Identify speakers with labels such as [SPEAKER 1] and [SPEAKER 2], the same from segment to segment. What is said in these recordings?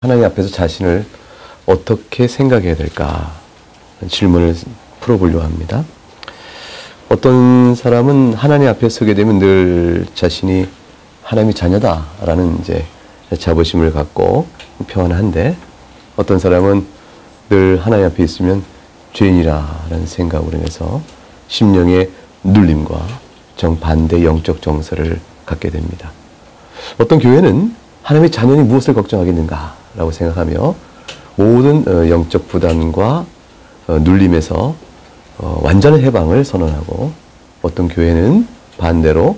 [SPEAKER 1] 하나님 앞에서 자신을 어떻게 생각해야 될까 질문을 풀어보려고 합니다. 어떤 사람은 하나님 앞에 서게 되면 늘 자신이 하나님의 자녀다라는 자부심을 갖고 표현한데, 어떤 사람은 늘 하나님 앞에 있으면 죄인이라는 생각으로 인해서 심령의 눌림과 정반대 영적 정서를 갖게 됩니다. 어떤 교회는 하나님의 자녀니 무엇을 걱정하겠는가라고 생각하며 모든 영적 부담과 눌림에서 완전한 해방을 선언하고, 어떤 교회는 반대로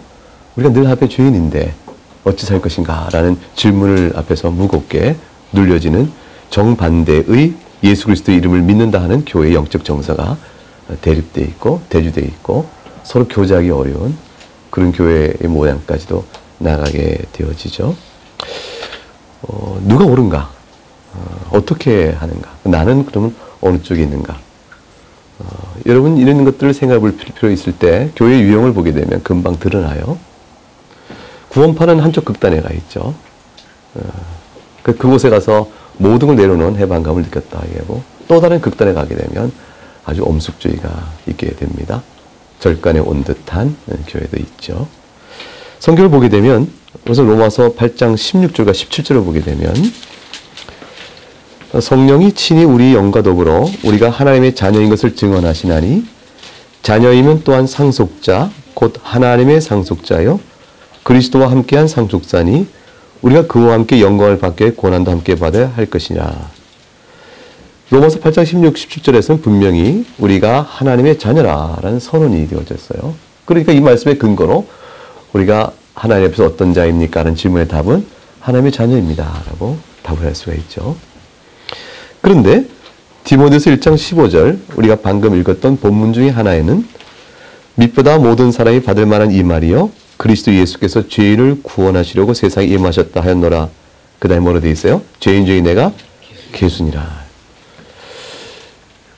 [SPEAKER 1] 우리가 늘 앞에 죄인인데 어찌 살 것인가 라는 질문을 앞에서 무겁게 눌려지는 정반대의 예수 그리스도의 이름을 믿는다 하는 교회의 영적 정서가 대립되어 있고 대주되어 있고 서로 교제하기 어려운 그런 교회의 모양까지도 나가게 되어지죠. 누가 옳은가? 어떻게 하는가? 나는 그러면 어느 쪽에 있는가? 여러분, 이런 것들을 생각해 볼 필요 있을 때 교회의 유형을 보게 되면 금방 드러나요. 구원파는 한쪽 극단에 가 있죠. 그곳에 가서 모든 걸 내려놓은 해방감을 느꼈다 하고, 또 다른 극단에 가게 되면 아주 엄숙주의가 있게 됩니다. 절간에 온 듯한 교회도 있죠. 성경을 보게 되면, 그래서 로마서 8장 16절과 17절을 보게 되면, 성령이 친히 우리 영과 더불어 우리가 하나님의 자녀인 것을 증언하시나니, 자녀이면 또한 상속자 곧 하나님의 상속자요 그리스도와 함께한 상속자니 우리가 그와 함께 영광을 받게 고난도 함께 받아야 할 것이냐. 로마서 8장 16, 17절에서는 분명히 우리가 하나님의 자녀라는 선언이 되어졌어요. 그러니까 이 말씀의 근거로 우리가 하나님 앞에서 어떤 자입니까? 라는 질문의 답은 하나님의 자녀입니다 라고 답을 할 수가 있죠. 그런데 디모데서 1장 15절, 우리가 방금 읽었던 본문 중에 하나에는 밑보다 모든 사람이 받을 만한 이 말이요 그리스도 예수께서 죄인을 구원하시려고 세상에 임하셨다 하였노라. 그 다음에 뭐로 되어 있어요? 죄인 중에 내가 괴순이라.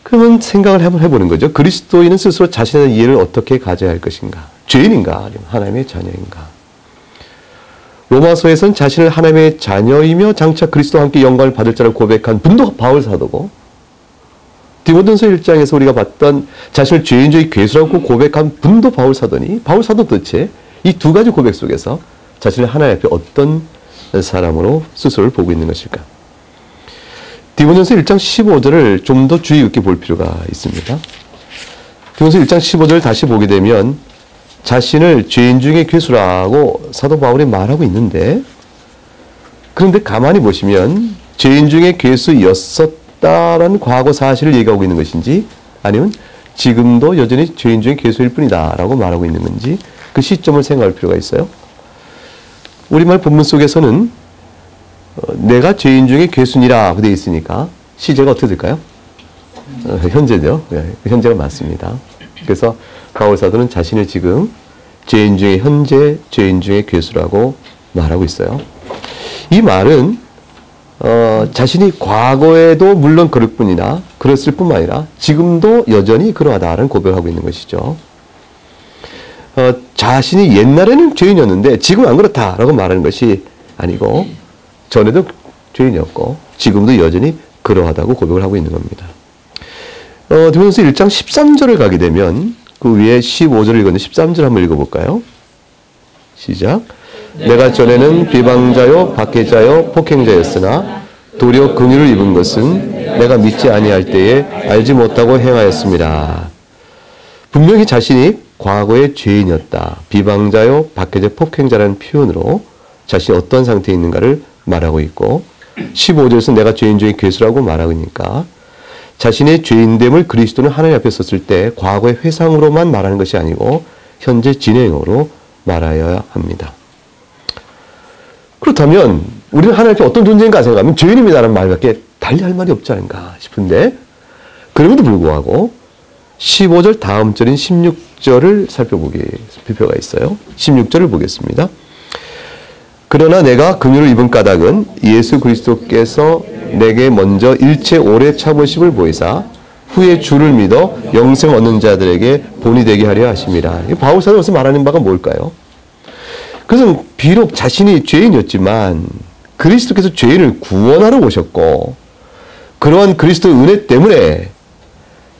[SPEAKER 1] 그러면 생각을 한번 해보는 거죠. 그리스도인은 스스로 자신의 이해를 어떻게 가져야 할 것인가? 죄인인가? 아니면 하나님의 자녀인가? 로마서에서는 자신을 하나님의 자녀이며 장차 그리스도와 함께 영광을 받을 자를 고백한 분도 바울 사도고, 디모데전서 1장에서 우리가 봤던 자신을 죄인 중에 괴수라고 고백한 분도 바울 사도니, 바울 사도 도대체 이 두 가지 고백 속에서 자신을 하나님 앞에 어떤 사람으로 스스로를 보고 있는 것일까? 디모데전서 1장 15절을 좀 더 주의 깊게 볼 필요가 있습니다. 디모데전서 1장 15절을 다시 보게 되면 자신을 죄인 중에 괴수라고 사도 바울이 말하고 있는데, 그런데 가만히 보시면 죄인 중에 괴수였었다라는 과거 사실을 얘기하고 있는 것인지, 아니면 지금도 여전히 죄인 중에 괴수일 뿐이다 라고 말하고 있는 건지, 그 시점을 생각할 필요가 있어요. 우리말 본문 속에서는 내가 죄인 중에 괴수니라 되어 있으니까 시제가 어떻게 될까요? 현재죠. 현재가 맞습니다. 그래서 바울 사도는 자신을 지금 죄인 중에 현재 죄인 중에 괴수라고 말하고 있어요. 이 말은 자신이 과거에도 물론 그럴 뿐이나 그랬을 뿐만 아니라 지금도 여전히 그러하다는 고백을 하고 있는 것이죠. 자신이 옛날에는 죄인이었는데 지금 안 그렇다라고 말하는 것이 아니고, 전에도 죄인이었고 지금도 여전히 그러하다고 고백을 하고 있는 겁니다. 디모데전서 1장 13절을 가게 되면 그 위에 15절을 읽었는데 13절 한번 읽어볼까요? 시작. 내가 전에는 비방자요 박해자요 폭행자였으나 도리어 긍휼을 입은 것은 내가 믿지 아니할 때에 알지 못하고 행하였습니다. 분명히 자신이 과거의 죄인이었다, 비방자요 박해자 폭행자라는 표현으로 자신이 어떤 상태에 있는가를 말하고 있고, 15절에서 내가 죄인 중에 괴수라고 말하고 있으니까 자신의 죄인됨을 그리스도는 하나님 앞에 섰을 때 과거의 회상으로만 말하는 것이 아니고 현재 진행으로 말하여야 합니다. 그렇다면 우리는 하나님 앞에 어떤 존재인가 생각하면 죄인입니다라는 말밖에 달리 할 말이 없지 않은가 싶은데, 그럼에도 불구하고 15절 다음 절인 16절을 살펴볼 필요가 있어요. 16절을 보겠습니다. 그러나 내가 긍휼을 입은 까닭은 예수 그리스도께서 내게 먼저 일체 오래 참으심을 보이사 후에 주를 믿어 영생 얻는 자들에게 본이 되게 하려 하심이라. 바울 사도에서 말하는 바가 뭘까요? 그것은 비록 자신이 죄인이었지만 그리스도께서 죄인을 구원하러 오셨고 그러한 그리스도의 은혜 때문에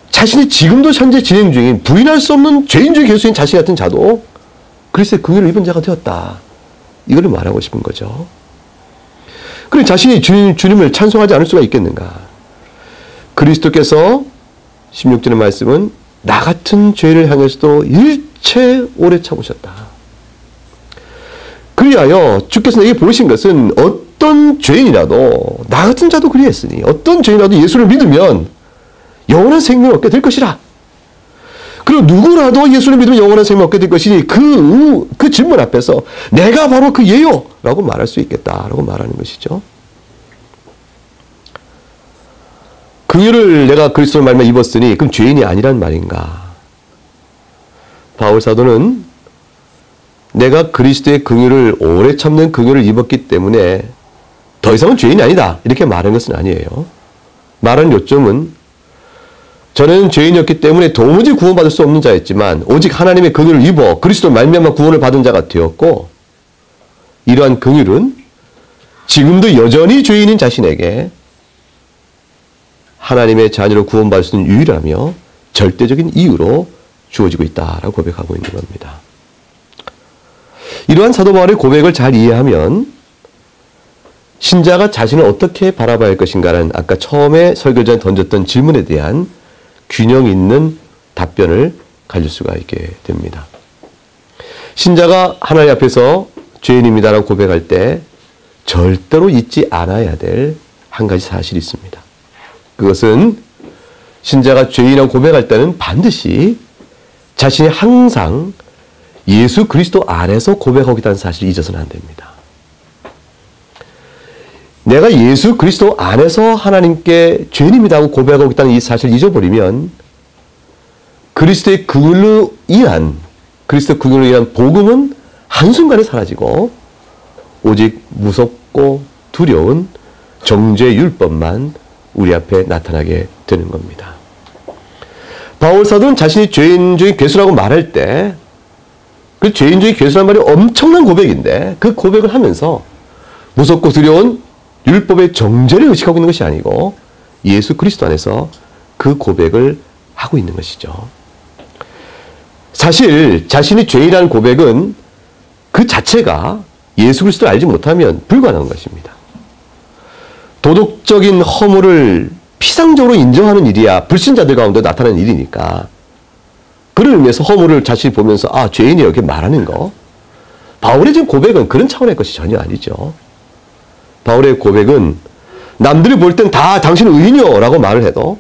[SPEAKER 1] 자신이 지금도 현재 진행 중인 부인할 수 없는 죄인주의 교수인 자신 같은 자도 그리스도의 긍휼을 입은 자가 되었다. 이거를 말하고 싶은 거죠. 그럼 자신이 주님을 찬송하지 않을 수가 있겠는가? 그리스도께서 16절의 말씀은 나 같은 죄를 향해서도 일체 오래 참으셨다. 그리하여 주께서 내게 보이신 것은 어떤 죄인이라도 나 같은 자도 그리했으니 어떤 죄인이라도 예수를 믿으면 영원한 생명을 얻게 될 것이라. 그리고 누구라도 예수를 믿으면 영원한 생명을 얻게 될 것이니 그 질문 앞에서 내가 바로 그 예요 라고 말할 수 있겠다라고 말하는 것이죠. 긍휼을 내가 그리스도로 말미암아 입었으니 그럼 죄인이 아니란 말인가? 바울 사도는 내가 그리스도의 긍휼을 오래 참는 긍휼을 입었기 때문에 더 이상은 죄인이 아니다 이렇게 말하는 것은 아니에요. 말하는 요점은 저는 죄인이었기 때문에 도무지 구원받을 수 없는 자였지만 오직 하나님의 긍휼을 입어 그리스도 말미암아 구원을 받은 자가 되었고 이러한 긍휼은 지금도 여전히 죄인인 자신에게 하나님의 자녀로 구원받을 수 있는 유일하며 절대적인 이유로 주어지고 있다라고 고백하고 있는 겁니다. 이러한 사도 바울의 고백을 잘 이해하면 신자가 자신을 어떻게 바라봐야 할 것인가라는 아까 처음에 설교 전에 던졌던 질문에 대한 균형 있는 답변을 가질 수가 있게 됩니다. 신자가 하나님 앞에서 죄인입니다라고 고백할 때 절대로 잊지 않아야 될 한 가지 사실이 있습니다. 그것은 신자가 죄인이라고 고백할 때는 반드시 자신이 항상 예수 그리스도 안에서 고백하고 있다는 사실을 잊어서는 안 됩니다. 내가 예수 그리스도 안에서 하나님께 죄인입니다 하고 고백하고 있다는 이 사실을 잊어버리면 그리스도의 긍휼로 인한 복음은 한순간에 사라지고 오직 무섭고 두려운 정죄 율법만 우리 앞에 나타나게 되는 겁니다. 바울 사도는 자신이 죄인 중에 괴수라고 말할 때 그 죄인 중에 괴수란 말이 엄청난 고백인데 그 고백을 하면서 무섭고 두려운 율법의 정죄를 의식하고 있는 것이 아니고 예수 그리스도 안에서 그 고백을 하고 있는 것이죠. 사실 자신이 죄인이라는 고백은 그 자체가 예수 그리스도를 알지 못하면 불가능한 것입니다. 도덕적인 허물을 피상적으로 인정하는 일이야 불신자들 가운데 나타나는 일이니까 그런 의미에서 허물을 자신이 보면서 죄인이에요 이렇게 말하는 거 바울의 지금 고백은 그런 차원의 것이 전혀 아니죠. 바울의 고백은 남들이 볼 땐 다 당신은 의인이요 라고 말을 해도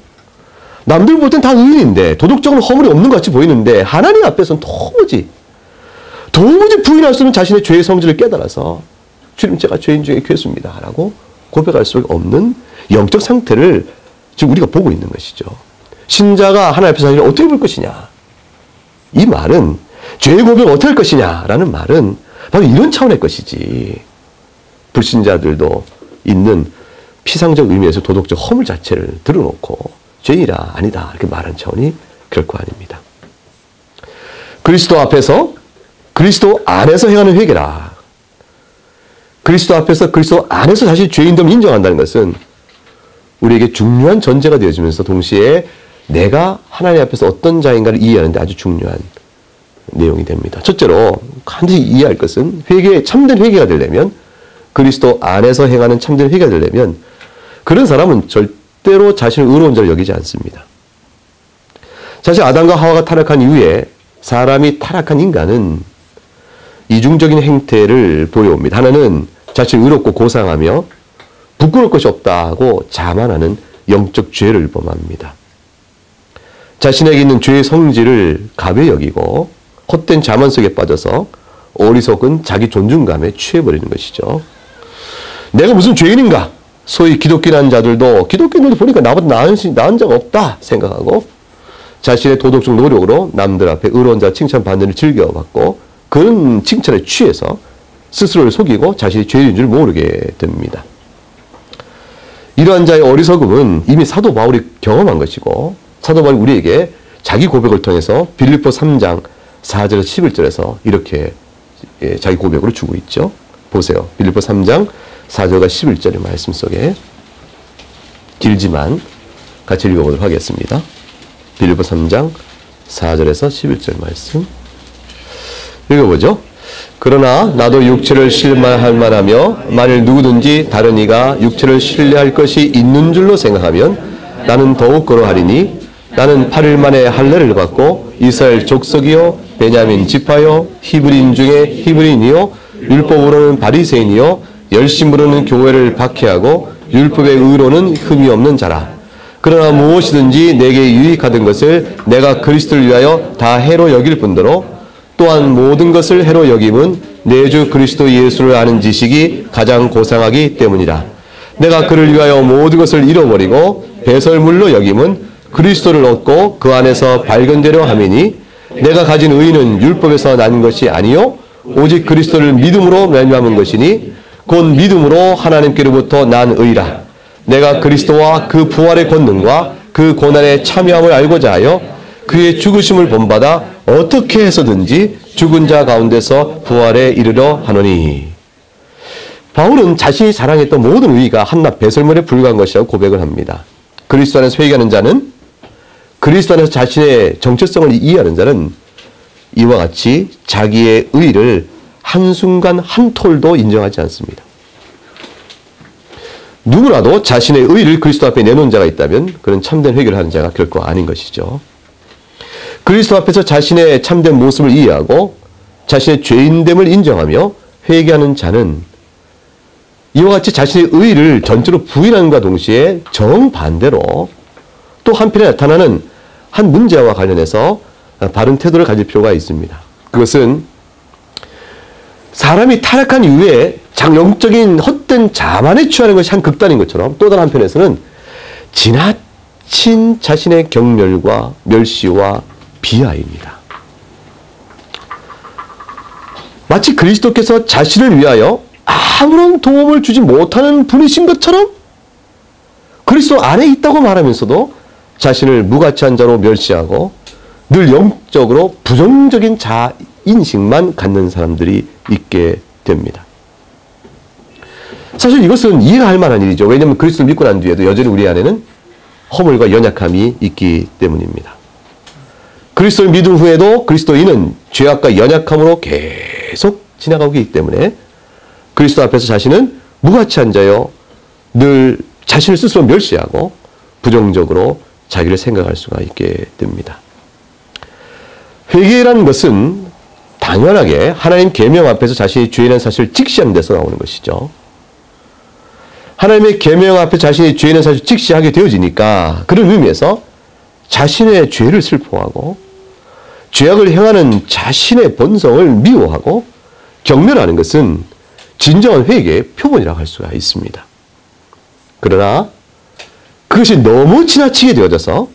[SPEAKER 1] 남들 볼 땐 다 의인인데 도덕적으로 허물이 없는 것 같이 보이는데 하나님 앞에서는 도무지 부인할 수 없는 자신의 죄의 성질을 깨달아서 주님 제가 죄인 중에 괴수입니다 라고 고백할 수 없는 영적 상태를 지금 우리가 보고 있는 것이죠. 신자가 하나님 앞에서 자신을 어떻게 볼 것이냐 이 말은 죄의 고백을 어떻게 할 것이냐라는 말은 바로 이런 차원의 것이지 불신자들도 있는 피상적 의미에서 도덕적 허물 자체를 드러놓고 죄인이라 아니다 이렇게 말하는 차원이 결코 아닙니다. 그리스도 앞에서 그리스도 안에서 행하는 회개라. 그리스도 앞에서 그리스도 안에서 자신이 죄인됨을 인정한다는 것은 우리에게 중요한 전제가 되어지면서 동시에 내가 하나님 앞에서 어떤 자인가를 이해하는 데 아주 중요한 내용이 됩니다. 첫째로 반드시 이해할 것은 참된 회개가 되려면 그리스도 안에서 행하는 참된 회개가 되려면 그런 사람은 절대로 자신을 의로운 자로 여기지 않습니다. 사실 아담과 하와가 타락한 이후에 사람이 타락한 인간은 이중적인 행태를 보여옵니다. 하나는 자신을 의롭고 고상하며 부끄러울 것이 없다고 자만하는 영적 죄를 범합니다. 자신에게 있는 죄의 성질을 가벼이 여기고 헛된 자만 속에 빠져서 어리석은 자기 존중감에 취해버리는 것이죠. 내가 무슨 죄인인가? 소위 기독교라는 자들도 기독교인들도 보니까 나보다 나은 자가 없다 생각하고 자신의 도덕적 노력으로 남들 앞에 의로운 자 칭찬받는 일을 즐겨받고 그런 칭찬에 취해서 스스로를 속이고 자신이 죄인인 줄 모르게 됩니다. 이러한 자의 어리석음은 이미 사도 바울이 경험한 것이고 사도 바울이 우리에게 자기 고백을 통해서 빌립보 3장 4절에서 11절에서 이렇게 자기 고백으로 주고 있죠. 보세요. 빌립보 3장 4절과 11절의 말씀 속에 길지만 같이 읽어보도록 하겠습니다. 빌립보 3장 4절에서 11절 말씀 읽어보죠. 그러나 나도 육체를 신뢰할 만하며 만일 누구든지 다른 이가 육체를 신뢰할 것이 있는 줄로 생각하면 나는 더욱 그러하리니 나는 8일 만에 할례를 받고 이스라엘 족속이요 베냐민 지파요 히브리인 중에 히브리인이요 율법으로는 바리새인이요 열심으로는 교회를 박해하고 율법의 의로는 흠이 없는 자라. 그러나 무엇이든지 내게 유익하던 것을 내가 그리스도를 위하여 다 해로 여길 뿐더러 또한 모든 것을 해로 여김은 내 주 그리스도 예수를 아는 지식이 가장 고상하기 때문이라. 내가 그를 위하여 모든 것을 잃어버리고 배설물로 여김은 그리스도를 얻고 그 안에서 발견되려 함이니 내가 가진 의는 율법에서 난 것이 아니요 오직 그리스도를 믿음으로 말미암은 것이니 곧 믿음으로 하나님께로부터 난 의라. 내가 그리스도와 그 부활의 권능과 그 고난에 참여함을 알고자 하여 그의 죽으심을 본받아 어떻게 해서든지 죽은 자 가운데서 부활에 이르러 하노니. 바울은 자신이 자랑했던 모든 의의가 한낱 배설물에 불과한 것이라고 고백을 합니다. 그리스도 안에서 회개하는 자는, 그리스도 안에서 자신의 정체성을 이해하는 자는 이와 같이 자기의 의의를 한순간 한 톨도 인정하지 않습니다. 누구라도 자신의 의의를 그리스도 앞에 내놓은 자가 있다면 그는 참된 회개를 하는 자가 결코 아닌 것이죠. 그리스도 앞에서 자신의 참된 모습을 이해하고 자신의 죄인됨을 인정하며 회개하는 자는 이와 같이 자신의 의의를 전적으로 부인함과 동시에 정반대로 또 한편에 나타나는 한 문제와 관련해서 바른 태도를 가질 필요가 있습니다. 그것은 사람이 타락한 이후에 영적인 헛된 자만에 취하는 것이 한 극단인 것처럼 또 다른 한편에서는 지나친 자신의 경멸과 멸시와 비하입니다. 마치 그리스도께서 자신을 위하여 아무런 도움을 주지 못하는 분이신 것처럼 그리스도 안에 있다고 말하면서도 자신을 무가치한 자로 멸시하고 늘 영적으로 부정적인 자인식만 갖는 사람들이 있게 됩니다. 사실 이것은 이해가 할 만한 일이죠. 왜냐하면 그리스도를 믿고 난 뒤에도 여전히 우리 안에는 허물과 연약함이 있기 때문입니다. 그리스도를 믿은 후에도 그리스도인은 죄악과 연약함으로 계속 지나가고 있기 때문에 그리스도 앞에서 자신은 무가치한 자여 늘 자신을 스스로 멸시하고 부정적으로 자기를 생각할 수가 있게 됩니다. 회개라는 것은 당연하게 하나님 계명 앞에서 자신이 죄인한 사실을 직시하는 데서 나오는 것이죠. 하나님의 계명 앞에 자신이 죄인한 사실을 직시하게 되어지니까 그런 의미에서 자신의 죄를 슬퍼하고 죄악을 행하는 자신의 본성을 미워하고 경멸하는 것은 진정한 회개의 표본이라고 할 수가 있습니다. 그러나 그것이 너무 지나치게 되어져서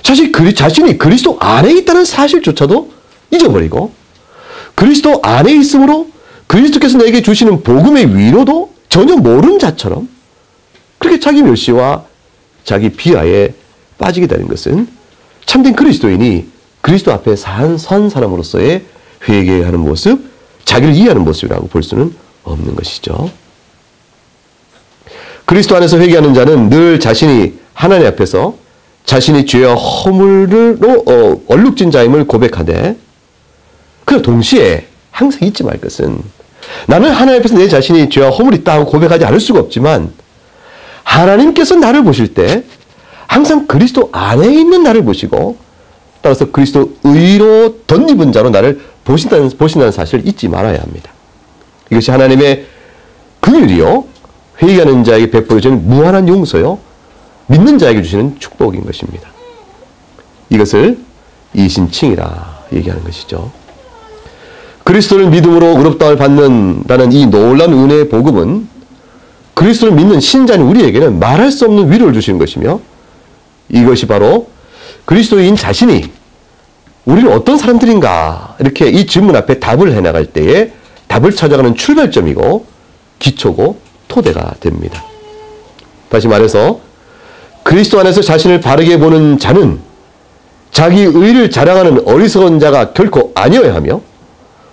[SPEAKER 1] 사실 자신이 그리스도 안에 있다는 사실조차도 잊어버리고 그리스도 안에 있으므로 그리스도께서 내게 주시는 복음의 위로도 전혀 모르는 자처럼 그렇게 자기 멸시와 자기 비하에 빠지게 되는 것은 참된 그리스도인이 그리스도 앞에 선 사람으로서의 회개하는 모습, 자기를 이해하는 모습이라고 볼 수는 없는 것이죠. 그리스도 안에서 회개하는 자는 늘 자신이 하나님 앞에서 자신이 죄와 허물로 얼룩진 자임을 고백하되 그 동시에 항상 잊지 말 것은 나는 하나님 앞에서 내 자신이 죄와 허물이 있다고 고백하지 않을 수가 없지만 하나님께서 나를 보실 때 항상 그리스도 안에 있는 나를 보시고 따라서 그리스도 의로 덧입은 자로 나를 보신다는 사실을 잊지 말아야 합니다. 이것이 하나님의 긍휼이요 회개하는 자에게 베풀어지는 무한한 용서요 믿는 자에게 주시는 축복인 것입니다. 이것을 이신칭이라 얘기하는 것이죠. 그리스도를 믿음으로 의롭다함을 받는다는 이 놀라운 은혜의 복음은 그리스도를 믿는 신자인 우리에게는 말할 수 없는 위로를 주시는 것이며 이것이 바로 그리스도인 자신이 우리는 어떤 사람들인가 이렇게 이 질문 앞에 답을 해나갈 때에 답을 찾아가는 출발점이고 기초고 토대가 됩니다. 다시 말해서 그리스도 안에서 자신을 바르게 보는 자는 자기 의를 자랑하는 어리석은 자가 결코 아니어야 하며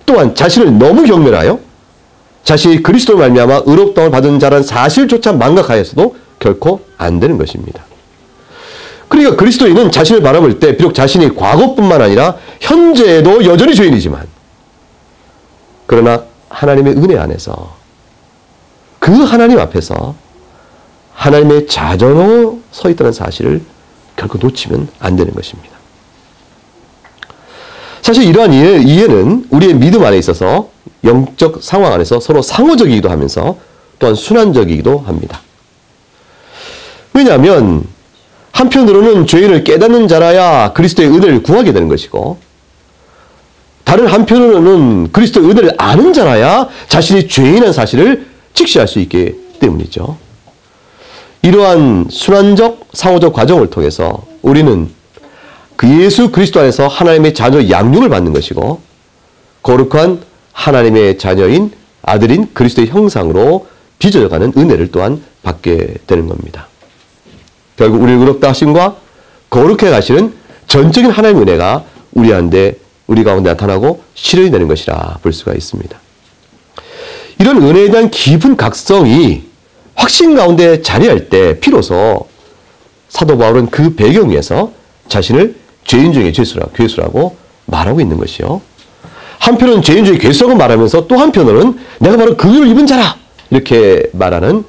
[SPEAKER 1] 또한 자신을 너무 경멸하여 자신이 그리스도로 말미암아 의롭다움을 받은 자라는 사실조차 망각하여서도 결코 안 되는 것입니다. 그러니까 그리스도인은 자신을 바라볼 때 비록 자신이 과거뿐만 아니라 현재에도 여전히 죄인이지만 그러나 하나님의 은혜 안에서 그 하나님 앞에서 하나님의 자녀로 서 있다는 사실을 결코 놓치면 안 되는 것입니다. 사실 이러한 이해는 우리의 믿음 안에 있어서 영적 상황 안에서 서로 상호적이기도 하면서 또한 순환적이기도 합니다. 왜냐하면 한편으로는 죄인을 깨닫는 자라야 그리스도의 은혜를 구하게 되는 것이고 다른 한편으로는 그리스도의 은혜를 아는 자라야 자신이 죄인이라는 사실을 직시할 수 있기 때문이죠. 이러한 순환적 상호적 과정을 통해서 우리는 그 예수 그리스도 안에서 하나님의 자녀 양육을 받는 것이고 거룩한 하나님의 자녀인 아들인 그리스도의 형상으로 빚어져가는 은혜를 또한 받게 되는 겁니다. 결국 우리를 의롭다 하심과 거룩해 가시는 전적인 하나님의 은혜가 우리 가운데 나타나고 실현이 되는 것이라 볼 수가 있습니다. 이런 은혜에 대한 깊은 각성이 확신 가운데 자리할 때 비로소 사도 바울은 그 배경 위에서 자신을 죄인 중에 괴수라고 말하고 있는 것이요. 한편은 죄인 중에 괴수라고 말하면서 또 한편으로는 내가 바로 그 의를 입은 자라 이렇게 말하는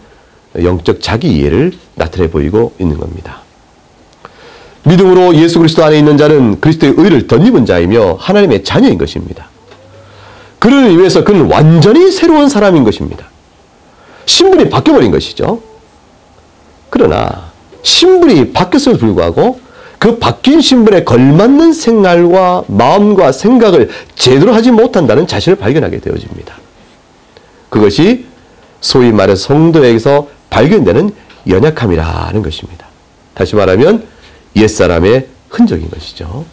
[SPEAKER 1] 영적 자기 이해를 나타내 보이고 있는 겁니다. 믿음으로 예수 그리스도 안에 있는 자는 그리스도의 의를 덧입은 자이며 하나님의 자녀인 것입니다. 그를 위해서 그는 완전히 새로운 사람인 것입니다. 신분이 바뀌어버린 것이죠. 그러나 신분이 바뀌었음에도 불구하고 그 바뀐 신분에 걸맞는 생활과 마음과 생각을 제대로 하지 못한다는 자신을 발견하게 되어집니다. 그것이 소위 말해서 성도에게서 발견되는 연약함이라는 것입니다. 다시 말하면 옛사람의 흔적인 것이죠.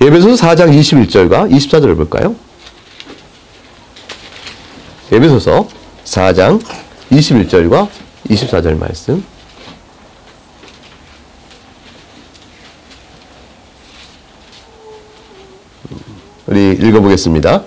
[SPEAKER 1] 에베소서 4장 21절과 24절을 볼까요? 에베소서 4장 21절과 24절 말씀. 우리 읽어보겠습니다.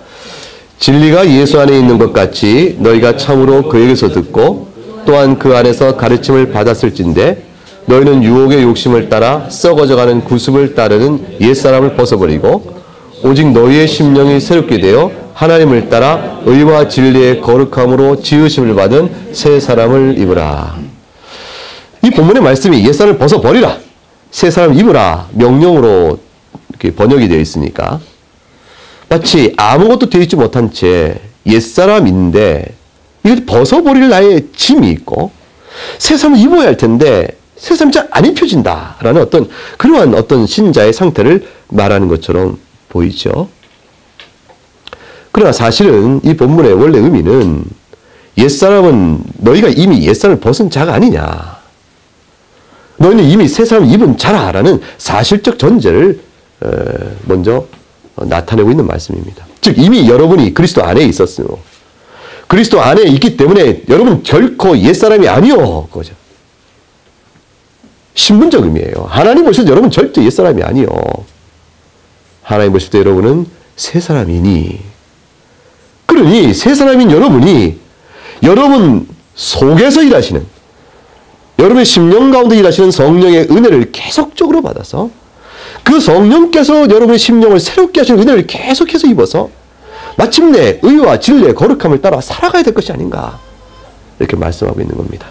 [SPEAKER 1] 진리가 예수 안에 있는 것 같이 너희가 참으로 그에게서 듣고 또한 그 안에서 가르침을 받았을진데 너희는 유혹의 욕심을 따라 썩어져가는 구습을 따르는 옛사람을 벗어버리고 오직 너희의 심령이 새롭게 되어 하나님을 따라 의와 진리의 거룩함으로 지으심을 받은 새 사람을 입으라. 이 본문의 말씀이 옛사람을 벗어버리라, 새 사람을 입으라 명령으로 이렇게 번역이 되어 있으니까 마치 아무것도 되어 있지 못한 채 옛사람인데 이걸 벗어버릴 나의 짐이 있고 새 사람을 입어야 할 텐데 새 사람이 잘 안 입혀진다라는 그러한 신자의 상태를 말하는 것처럼 보이죠. 그러나 사실은 이 본문의 원래 의미는 옛사람은 너희가 이미 옛사람을 벗은 자가 아니냐, 너희는 이미 새 사람을 입은 자라라는 사실적 전제를 먼저 나타내고 있는 말씀입니다. 즉 이미 여러분이 그리스도 안에 있었으며 그리스도 안에 있기 때문에 여러분 결코 옛사람이 아니요 그거죠. 신분적 의미예요. 하나님 보실 때 여러분 절대 옛사람이 아니요. 하나님 보실 때 여러분은 새 사람이니, 그러니 새 사람인 여러분이 여러분 속에서 일하시는, 여러분의 심령 가운데 일하시는 성령의 은혜를 계속적으로 받아서 그 성령께서 여러분의 심령을 새롭게 하시는 은혜를 계속해서 입어서 마침내 의와 진리의 거룩함을 따라 살아가야 될 것이 아닌가 이렇게 말씀하고 있는 겁니다.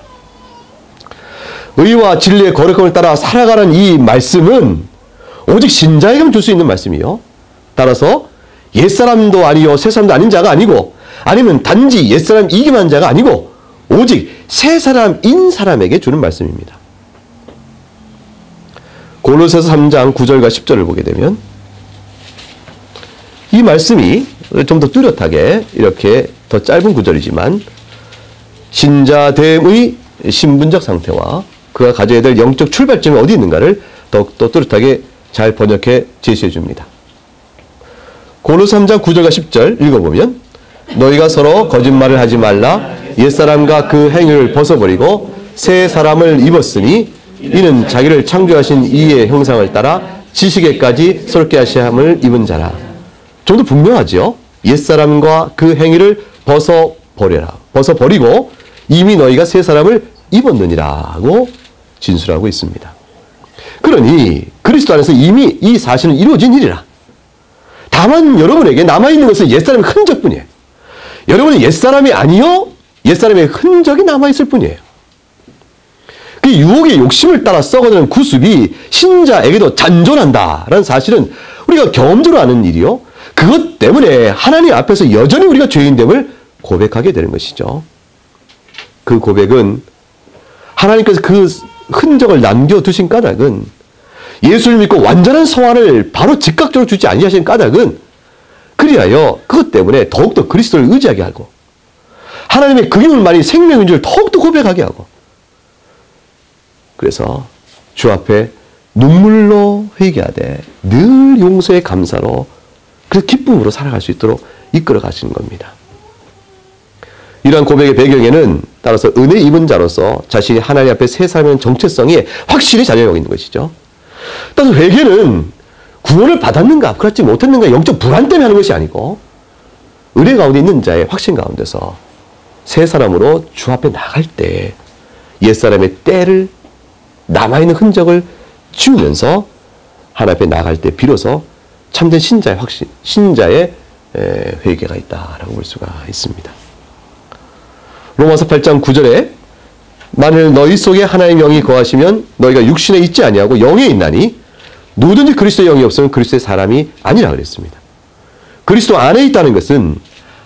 [SPEAKER 1] 의와 진리의 거룩함을 따라 살아가는 이 말씀은 오직 신자에게만 줄 수 있는 말씀이요. 따라서 옛사람도 아니요 새사람도 아닌 자가 아니고 아니면 단지 옛사람이기만 한 자가 아니고 오직 새사람인 사람에게 주는 말씀입니다. 골로새서 3장 9절과 10절을 보게 되면 이 말씀이 좀 더 뚜렷하게 이렇게 더 짧은 구절이지만 신자됨의 신분적 상태와 그가 가져야 될 영적 출발점이 어디 있는가를 더욱더 뚜렷하게 잘 번역해 제시해 줍니다. 골로새 3장 9절과 10절 읽어보면 너희가 서로 거짓말을 하지 말라, 옛사람과 그 행위를 벗어버리고 새 사람을 입었으니 이는 자기를 창조하신 이의 형상을 따라 지식에까지 새롭게 하심을 입은 자라. 좀 더 분명하죠. 옛사람과 그 행위를 벗어버려라. 벗어버리고 이미 너희가 새 사람을 입었느니라고 진술하고 있습니다. 그러니 그리스도 안에서 이미 이 사실은 이루어진 일이라. 다만 여러분에게 남아있는 것은 옛사람의 흔적뿐이에요. 여러분은 옛사람이 아니요 옛사람의 흔적이 남아있을 뿐이에요. 그 유혹의 욕심을 따라 썩어드는 구습이 신자에게도 잔존한다라는 사실은 우리가 경험적으로 아는 일이요. 그것 때문에 하나님 앞에서 여전히 우리가 죄인됨을 고백하게 되는 것이죠. 그 고백은 하나님께서 그 흔적을 남겨두신 까닭은 예수를 믿고 완전한 성화를 바로 즉각적으로 주지 아니하신 까닭은 그리하여 그것 때문에 더욱더 그리스도를 의지하게 하고 하나님의 그림을만이 생명인 줄 더욱더 고백하게 하고 그래서 주 앞에 눈물로 회개하되 늘 용서의 감사로 그 기쁨으로 살아갈 수 있도록 이끌어 가시는 겁니다. 이러한 고백의 배경에는 따라서 은혜 입은 자로서 자신이 하나님 앞에 새 사람의 정체성이 확실히 자리하고 있는 것이죠. 따라서 회개는 구원을 받았는가 받지 못했는가 영적 불안 때문에 하는 것이 아니고 은혜 가운데 있는 자의 확신 가운데서 새 사람으로 주 앞에 나갈 때 옛사람의 때를 남아있는 흔적을 지우면서 하나님 앞에 나갈 때 비로소 참된 신자의 확신, 신자의 회개가 있다라고 볼 수가 있습니다. 로마서 8장 9절에 만일 너희 속에 하나님의 영이 거하시면 너희가 육신에 있지 아니하고 영에 있나니 누구든지 그리스도의 영이 없으면 그리스도의 사람이 아니라 그랬습니다. 그리스도 안에 있다는 것은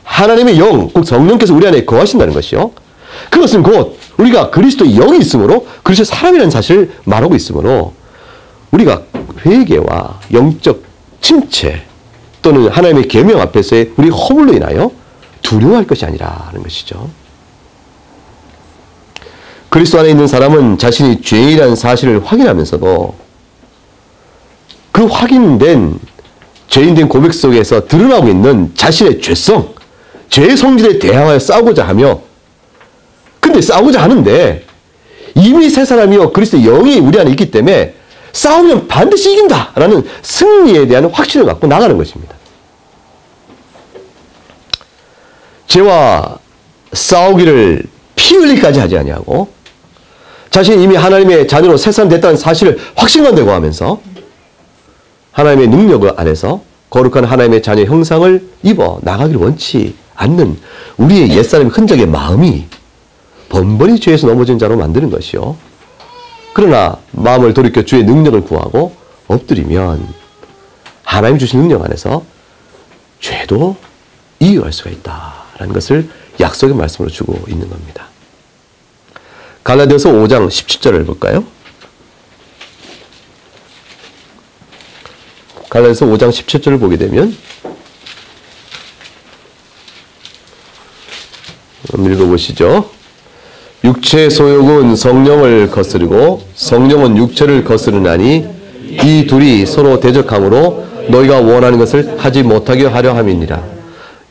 [SPEAKER 1] 하나님의 영, 꼭 성령께서 우리 안에 거하신다는 것이요. 그것은 곧 우리가 그리스도의 영이 있으므로 그리스도의 사람이라는 사실을 말하고 있으므로 우리가 회개와 영적 침체 또는 하나님의 계명 앞에서의 우리 허물로 인하여 두려워할 것이 아니라는 것이죠. 그리스도 안에 있는 사람은 자신이 죄인이라는 사실을 확인하면서도 그 확인된 죄인된 고백 속에서 드러나고 있는 자신의 죄성, 죄의 성질에 대항하여 싸우고자 하며 근데 싸우고자 하는데 이미 새 사람이요 그리스도의 영이 우리 안에 있기 때문에 싸우면 반드시 이긴다라는 승리에 대한 확신을 갖고 나가는 것입니다. 죄와 싸우기를 피 흘리기까지 하지 아니하고 자신이 이미 하나님의 자녀로 새 사람 됐다는 사실을 확신한다고 하면서 하나님의 능력 안에서 거룩한 하나님의 자녀의 형상을 입어 나가기를 원치 않는 우리의 옛사람의 흔적의 마음이 번번이 죄에서 넘어진 자로 만드는 것이요. 그러나 마음을 돌이켜 주의 능력을 구하고 엎드리면 하나님 주신 능력 안에서 죄도 이겨갈 수가 있다라는 것을 약속의 말씀으로 주고 있는 겁니다. 갈라디아서 5장 17절을 볼까요? 갈라디아서 5장 17절을 보게 되면 한번 읽어보시죠. 육체의 소욕은 성령을 거스르고 성령은 육체를 거스르나니 이 둘이 서로 대적함으로 너희가 원하는 것을 하지 못하게 하려 함이니라.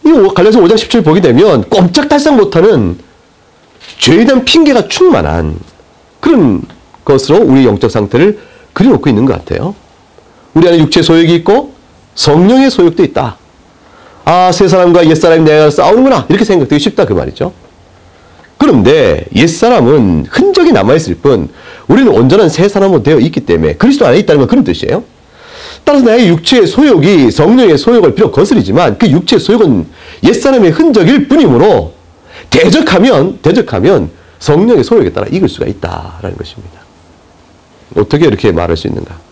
[SPEAKER 1] 이 갈라디아서 5장 17절 보게 되면 꼼짝달싹 못하는 죄에 대한 핑계가 충만한 그런 것으로 우리 영적 상태를 그려놓고 있는 것 같아요. 우리 안에 육체의 소욕이 있고 성령의 소욕도 있다. 아, 새 사람과 옛 사람이 내가 싸우는구나 이렇게 생각되기 쉽다 그 말이죠. 그런데 옛사람은 흔적이 남아있을 뿐 우리는 온전한 새 사람으로 되어 있기 때문에 그리스도 안에 있다는 건 그런 뜻이에요. 따라서 나의 육체의 소욕이 성령의 소욕을 비록 거스리지만 그 육체의 소욕은 옛사람의 흔적일 뿐이므로 대적하면 성령의 소욕에 따라 이길 수가 있다라는 것입니다. 어떻게 이렇게 말할 수 있는가?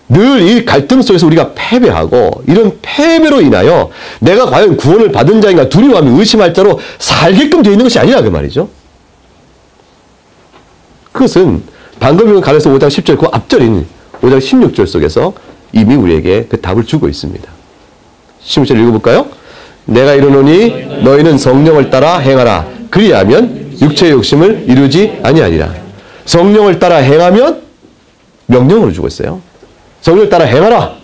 [SPEAKER 1] 늘 이 갈등 속에서 우리가 패배하고 이런 패배로 인하여 내가 과연 구원을 받은 자인가 두려워하며 의심할 자로 살게끔 되어 있는 것이 아니라 그 말이죠. 그것은 방금 읽은 갈라디아서 5장 10절 그 앞절인 5장 16절 속에서 이미 우리에게 그 답을 주고 있습니다. 16절 읽어볼까요? 내가 이르노니 너희는 성령을 따라 행하라. 그리하면 육체의 욕심을 이루지 아니하리라. 성령을 따라 행하면 명령으로 주고 있어요. 성령을 따라 행하라.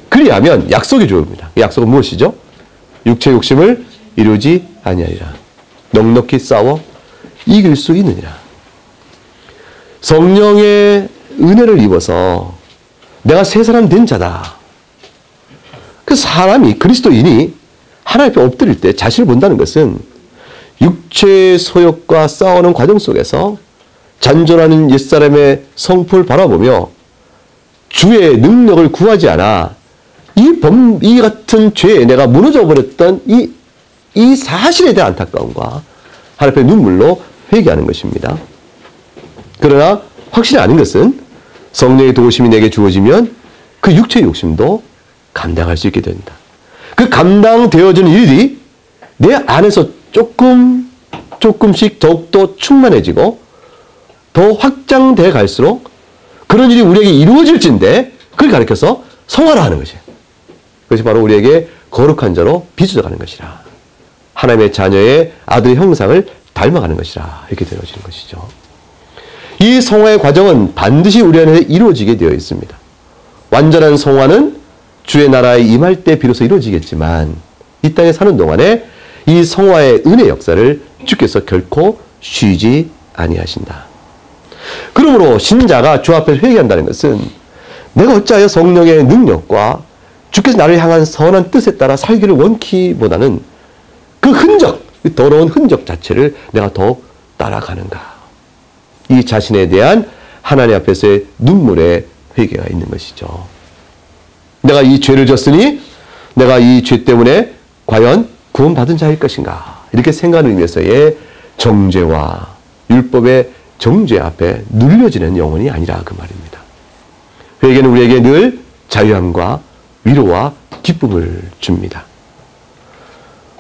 [SPEAKER 1] 그리하면 약속이 주어집니다. 약속은 무엇이죠? 육체의 욕심을 이루지 아니하리라. 넉넉히 싸워 이길 수 있느니라. 성령의 은혜를 입어서 내가 새 사람 된 자다. 그 사람이 그리스도인이 하나님 앞에 엎드릴 때 자신을 본다는 것은 육체의 소욕과 싸우는 과정 속에서 잔존하는 옛사람의 성품을 바라보며 주의 능력을 구하지 않아 이 같은 죄에 내가 무너져 버렸던 이 사실에 대한 안타까움과 하나님 앞에 눈물로 회개하는 것입니다. 그러나 확실히 아는 것은 성령의 도우심이 내게 주어지면 그 육체의 욕심도 감당할 수 있게 된다. 그 감당되어지는 일이 내 안에서 조금씩 더욱더 충만해지고 더 확장되어 갈수록 그런 일이 우리에게 이루어질진데 그걸 가리켜서 성화라 하는 것이에요. 그것이 바로 우리에게 거룩한 자로 빚어져가는 것이라. 하나님의 자녀의 아들의 형상을 닮아가는 것이라. 이렇게 되어지는 것이죠. 이 성화의 과정은 반드시 우리 안에 이루어지게 되어 있습니다. 완전한 성화는 주의 나라에 임할 때 비로소 이루어지겠지만 이 땅에 사는 동안에 이 성화의 은혜 역사를 주께서 결코 쉬지 아니하신다. 그러므로 신자가 주 앞에 회개한다는 것은 내가 어찌하여 성령의 능력과 주께서 나를 향한 선한 뜻에 따라 살기를 원키보다는 그 흔적, 더러운 흔적 자체를 내가 더욱 따라가는가. 이 자신에 대한 하나님 앞에서의 눈물의 회개가 있는 것이죠. 내가 이 죄를 졌으니 내가 이 죄 때문에 과연 구원받은 자일 것인가. 이렇게 생각하는 의미에서의 정죄와 율법의 정죄 앞에 눌려지는 영혼이 아니라 그 말입니다. 회개는 우리에게 늘 자유함과 위로와 기쁨을 줍니다.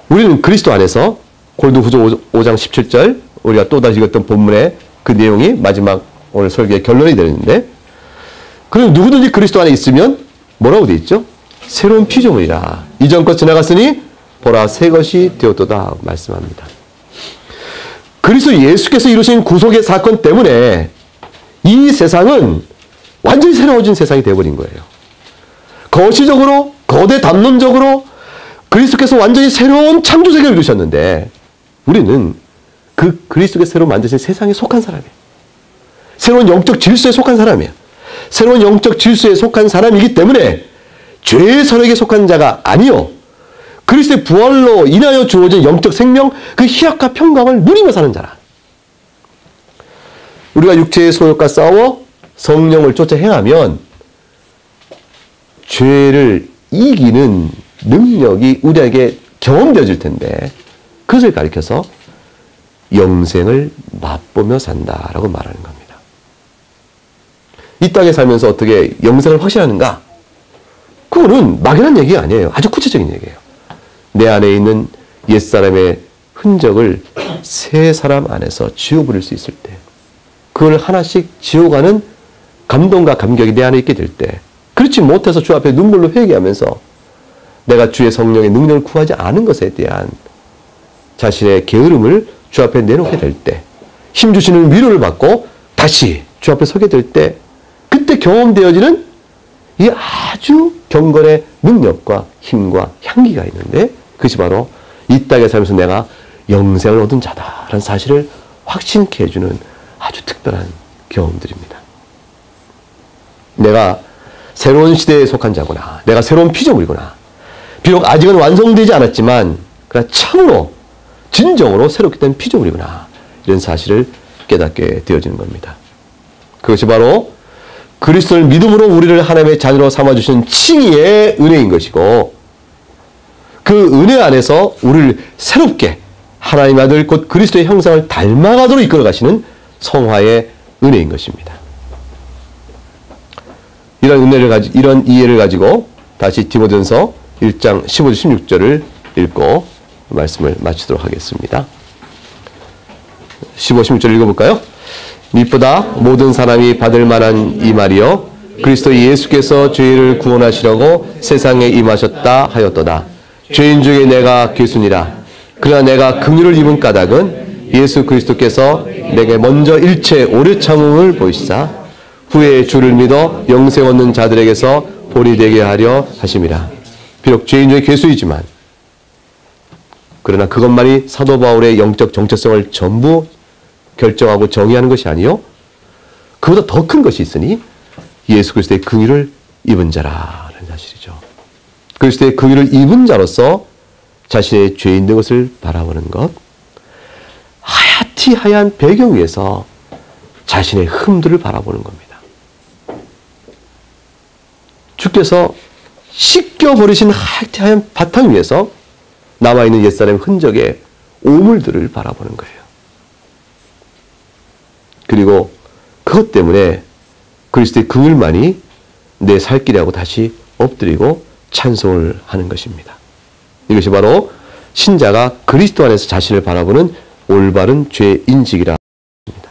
[SPEAKER 1] 우리는 그리스도 안에서 고린도후서 5장 17절 우리가 또다시 읽었던 본문의 그 내용이 마지막 오늘 설교의 결론이 되는데 그럼 누구든지 그리스도 안에 있으면 뭐라고 되어 있죠? 새로운 피조물이라. 이전 것 지나갔으니 보라 새 것이 되었도다 말씀합니다. 그리스도 예수께서 이루신 구속의 사건 때문에 이 세상은 완전히 새로워진 세상이 되어버린 거예요. 거시적으로 거대 담론적으로 그리스도께서 완전히 새로운 창조세계를 이루셨는데 우리는 그 그리스도께서 새로 만드신 세상에 속한 사람이에요. 새로운 영적 질서에 속한 사람이에요. 새로운 영적 질서에 속한 사람이기 때문에 죄의 선악에 속한 자가 아니요 그리스도의 부활로 인하여 주어진 영적 생명 그 희락과 평강을 누리며 사는 자라. 우리가 육체의 소욕과 싸워 성령을 쫓아 행하면 죄를 이기는 능력이 우리에게 경험되어질 텐데 그것을 가리켜서 영생을 맛보며 산다라고 말하는 겁니다. 이 땅에 살면서 어떻게 영생을 확신하는가? 그거는 막연한 얘기가 아니에요. 아주 구체적인 얘기예요. 내 안에 있는 옛사람의 흔적을 새 사람 안에서 지워버릴 수 있을 때 그걸 하나씩 지워가는 감동과 감격이 내 안에 있게 될 때 그렇지 못해서 주 앞에 눈물로 회개하면서 내가 주의 성령의 능력을 구하지 않은 것에 대한 자신의 게으름을 주 앞에 내놓게 될 때 힘주시는 위로를 받고 다시 주 앞에 서게 될 때 그때 경험되어지는 이 아주 경건의 능력과 힘과 향기가 있는데 그것이 바로 이 땅에 살면서 내가 영생을 얻은 자다라는 사실을 확신케 해주는 아주 특별한 경험들입니다. 내가 새로운 시대에 속한 자구나. 내가 새로운 피조물이구나. 비록 아직은 완성되지 않았지만 그러나 참으로 진정으로 새롭게 된 피조물이구나. 이런 사실을 깨닫게 되어지는 겁니다. 그것이 바로 그리스도를 믿음으로 우리를 하나님의 자녀로 삼아주신 칭의의 은혜인 것이고 그 은혜 안에서 우리를 새롭게 하나님 아들 곧 그리스도의 형상을 닮아가도록 이끌어가시는 성화의 은혜인 것입니다. 이런 이해를 가지고 다시 디모데전서 1장 15절 16절을 읽고 말씀을 마치도록 하겠습니다. 15, 16절 읽어볼까요? 밑보다 모든 사람이 받을 만한 이 말이요 그리스도 예수께서 죄를 구원하시려고 세상에 임하셨다 하였도다. 죄인 중에 내가 괴순이라. 그러나 내가 긍휼을 입은 까닭은 예수 그리스도께서 내게 먼저 일체 오래 참음을 보이시사 후에 주를 믿어 영생 얻는 자들에게서 본이 되게 하려 하심이라. 비록 죄인 중에 괴수이지만 그러나 그것만이 사도 바울의 영적 정체성을 전부 결정하고 정의하는 것이 아니요 그보다 더 큰 것이 있으니 예수 그리스도의 긍휼을 입은 자라는 사실이죠. 그리스도의 긍휼을 입은 자로서 자신의 죄인 된 것을 바라보는 것, 하얗디 하얀 배경 위에서 자신의 흠들을 바라보는 겁니다. 주께서 씻겨버리신 하얗디 하얀 바탕 위에서 남아있는 옛사람의 흔적의 오물들을 바라보는 거예요. 그리고 그것 때문에 그리스도의 긍휼만이 내 살 길이라고 다시 엎드리고 찬송을 하는 것입니다. 이것이 바로 신자가 그리스도 안에서 자신을 바라보는 올바른 죄 인식이라 합니다.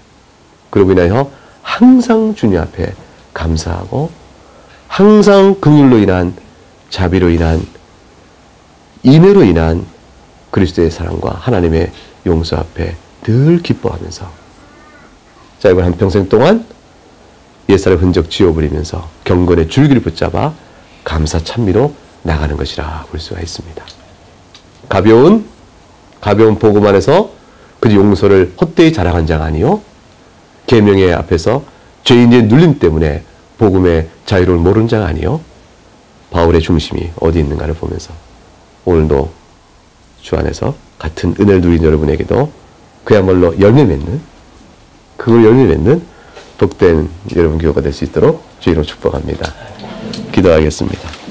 [SPEAKER 1] 그러고 인하여 항상 주님 앞에 감사하고 항상 긍휼로 인한 자비로 인한 인애로 인한 그리스도의 사랑과 하나님의 용서 앞에 늘 기뻐하면서 자, 이번 한평생 동안 옛사람의 흔적 지워버리면서 경건의 줄기를 붙잡아 감사 찬미로 나가는 것이라 볼 수가 있습니다. 가벼운 복음 안에서 그 용서를 헛되이 자랑한 자가 아니요 계명의 앞에서 죄인의 눌림 때문에 복음의 자유를 모르는 자가 아니요 바울의 중심이 어디 있는가를 보면서 오늘도 주 안에서 같은 은혜를 누린 여러분에게도 그야말로 열매 맺는 복된 여러분 교회가 될 수 있도록 주의로 축복합니다. 기도하겠습니다.